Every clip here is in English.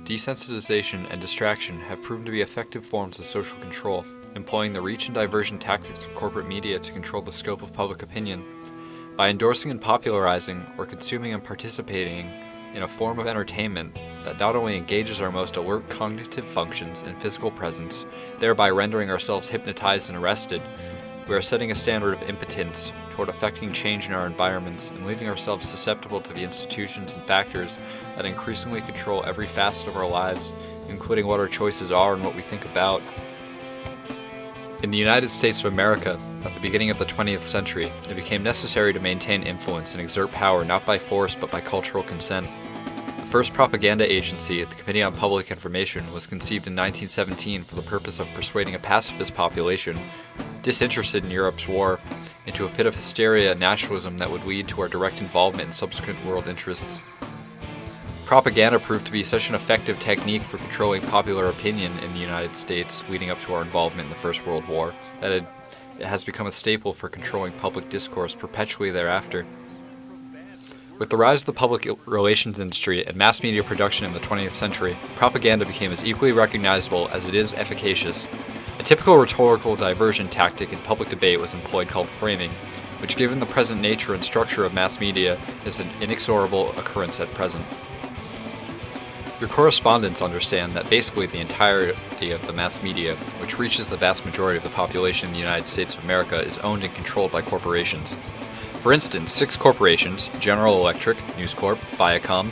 Desensitization and distraction have proven to be effective forms of social control, employing the reach and diversion tactics of corporate media to control the scope of public opinion. By endorsing and popularizing, or consuming and participating in a form of entertainment that not only engages our most alert cognitive functions and physical presence, thereby rendering ourselves hypnotized and arrested, we are setting a standard of impotence toward affecting change in our environments and leaving ourselves susceptible to the institutions and factors that increasingly control every facet of our lives, including what our choices are and what we think about. In the United States of America, at the beginning of the 20th century, it became necessary to maintain influence and exert power not by force but by cultural consent. The first propaganda agency, the Committee on Public Information, was conceived in 1917 for the purpose of persuading a pacifist population, disinterested in Europe's war, into a fit of hysteria and nationalism that would lead to our direct involvement in subsequent world interests. Propaganda proved to be such an effective technique for controlling popular opinion in the United States leading up to our involvement in the First World War that it has become a staple for controlling public discourse perpetually thereafter. With the rise of the public relations industry and mass media production in the 20th century, propaganda became as equally recognizable as it is efficacious. A typical rhetorical diversion tactic in public debate was employed called framing, which given the present nature and structure of mass media is an inexorable occurrence at present. Your correspondents understand that basically the entirety of the mass media, which reaches the vast majority of the population in the United States of America, is owned and controlled by corporations. For instance, 6 corporations, General Electric, News Corp, Viacom,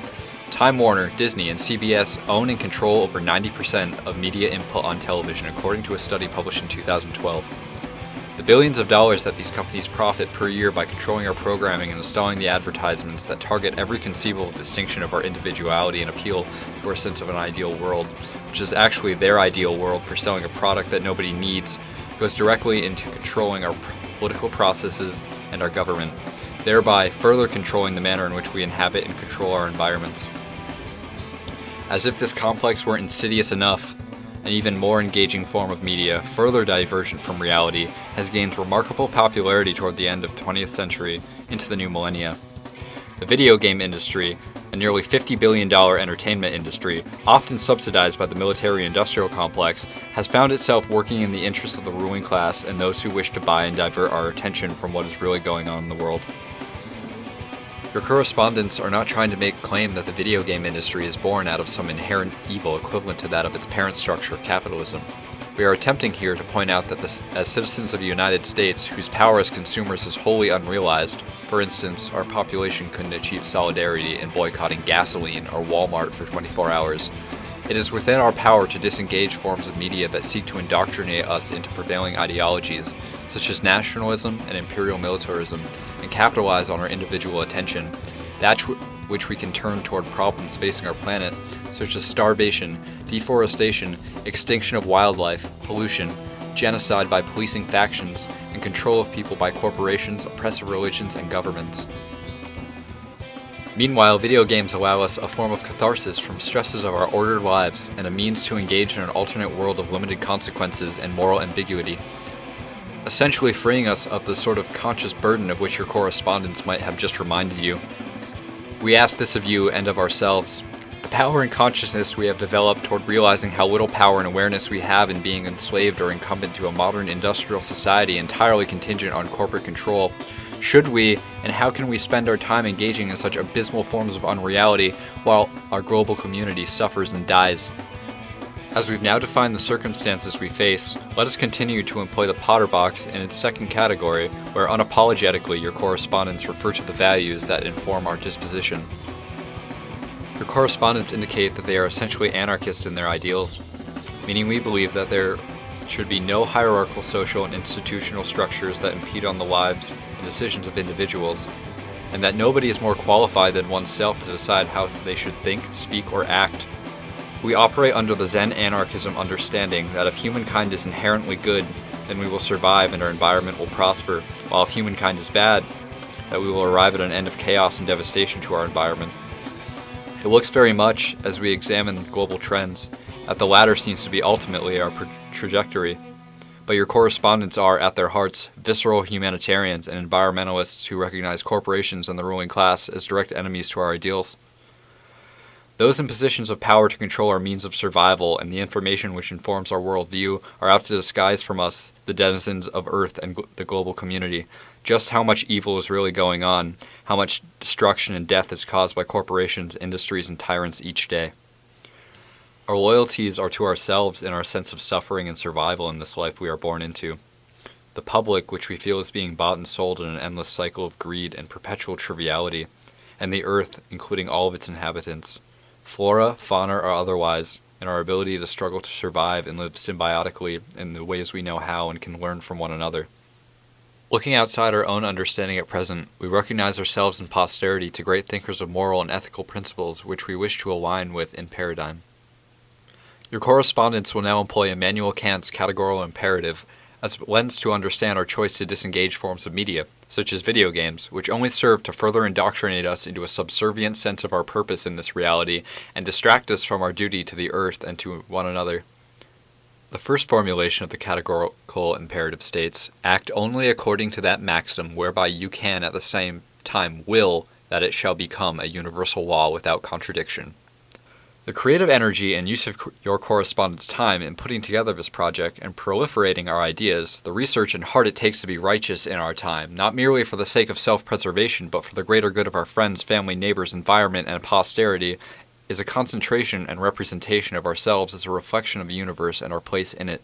Time Warner, Disney, and CBS own and control over 90% of media input on television, according to a study published in 2012. The billions of dollars that these companies profit per year by controlling our programming and installing the advertisements that target every conceivable distinction of our individuality and appeal to our sense of an ideal world, which is actually their ideal world for selling a product that nobody needs, goes directly into controlling our political processes and our government, thereby further controlling the manner in which we inhabit and control our environments. As if this complex weren't insidious enough, an even more engaging form of media, further divergent from reality, has gained remarkable popularity toward the end of the 20th century into the new millennia. The video game industry, a nearly $50 billion entertainment industry, often subsidized by the military-industrial complex, has found itself working in the interests of the ruling class and those who wish to buy and divert our attention from what is really going on in the world. Your correspondents are not trying to make claim that the video game industry is born out of some inherent evil equivalent to that of its parent structure, capitalism. We are attempting here to point out that as citizens of the United States, whose power as consumers is wholly unrealized, for instance, our population couldn't achieve solidarity in boycotting gasoline or Walmart for 24 hours, it is within our power to disengage forms of media that seek to indoctrinate us into prevailing ideologies, such as nationalism and imperial militarism, and capitalize on our individual attention, that which we can turn toward problems facing our planet, such as starvation, deforestation, extinction of wildlife, pollution, genocide by policing factions, and control of people by corporations, oppressive religions, and governments. Meanwhile, video games allow us a form of catharsis from stresses of our ordered lives and a means to engage in an alternate world of limited consequences and moral ambiguity, essentially freeing us of the sort of conscious burden of which your correspondents might have just reminded you. We ask this of you and of ourselves. The power and consciousness we have developed toward realizing how little power and awareness we have in being enslaved or incumbent to a modern industrial society entirely contingent on corporate control. Should we, and how can we spend our time engaging in such abysmal forms of unreality while our global community suffers and dies? As we've now defined the circumstances we face, let us continue to employ the Potter box in its second category, where unapologetically your correspondents refer to the values that inform our disposition. Your correspondents indicate that they are essentially anarchist in their ideals, meaning we believe that there should be no hierarchical social and institutional structures that impede on the lives and decisions of individuals, and that nobody is more qualified than oneself to decide how they should think, speak, or act. We operate under the Zen anarchism understanding that if humankind is inherently good, then we will survive and our environment will prosper, while if humankind is bad, that we will arrive at an end of chaos and devastation to our environment. It looks very much, as we examine global trends, that the latter seems to be ultimately our trajectory, but your correspondents are, at their hearts, visceral humanitarians and environmentalists who recognize corporations and the ruling class as direct enemies to our ideals. Those in positions of power to control our means of survival and the information which informs our worldview are out to disguise from us, the denizens of Earth and the global community, just how much evil is really going on, how much destruction and death is caused by corporations, industries, and tyrants each day. Our loyalties are to ourselves and our sense of suffering and survival in this life we are born into. The public, which we feel is being bought and sold in an endless cycle of greed and perpetual triviality, and the Earth, including all of its inhabitants, flora, fauna, or otherwise, and our ability to struggle to survive and live symbiotically in the ways we know how and can learn from one another. Looking outside our own understanding at present, we recognize ourselves in posterity to great thinkers of moral and ethical principles which we wish to align with in paradigm. Your correspondence will now employ Immanuel Kant's categorical imperative as a lens to understand our choice to disengage forms of media, such as video games, which only serve to further indoctrinate us into a subservient sense of our purpose in this reality and distract us from our duty to the earth and to one another. The first formulation of the categorical imperative states, act only according to that maxim whereby you can at the same time will that it shall become a universal law without contradiction. The creative energy and use of your correspondent's time in putting together this project and proliferating our ideas, the research and heart it takes to be righteous in our time, not merely for the sake of self-preservation, but for the greater good of our friends, family, neighbors, environment, and posterity, is a concentration and representation of ourselves as a reflection of the universe and our place in it.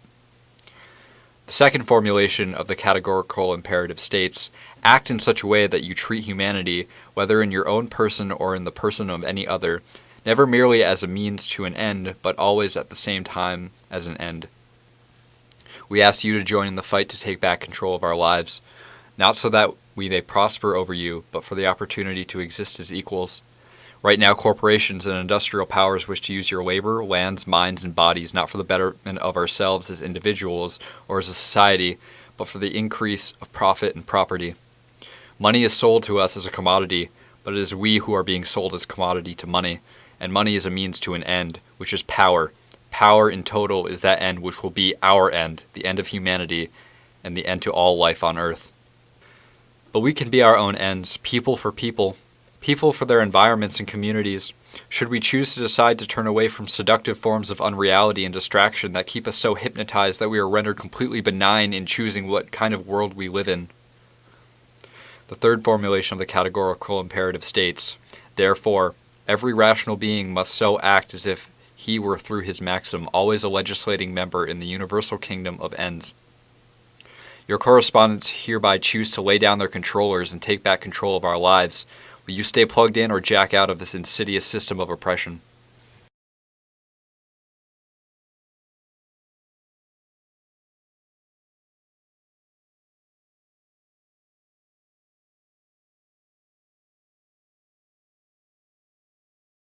The second formulation of the categorical imperative states, act in such a way that you treat humanity, whether in your own person or in the person of any other, never merely as a means to an end, but always at the same time as an end. We ask you to join in the fight to take back control of our lives, not so that we may prosper over you, but for the opportunity to exist as equals. Right now, corporations and industrial powers wish to use your labor, lands, minds, and bodies not for the betterment of ourselves as individuals or as a society, but for the increase of profit and property. Money is sold to us as a commodity, but it is we who are being sold as commodity to money. And money is a means to an end, which is power. Power in total is that end which will be our end, the end of humanity, and the end to all life on earth. But we can be our own ends, people for people for their environments and communities. Should we choose to decide to turn away from seductive forms of unreality and distraction that keep us so hypnotized that we are rendered completely benign in choosing what kind of world we live in. The third formulation of the categorical imperative states, therefore, every rational being must so act as if he were through his maxim always a legislating member in the universal kingdom of ends. Your correspondents hereby choose to lay down their controllers and take back control of our lives. Will you stay plugged in or jack out of this insidious system of oppression?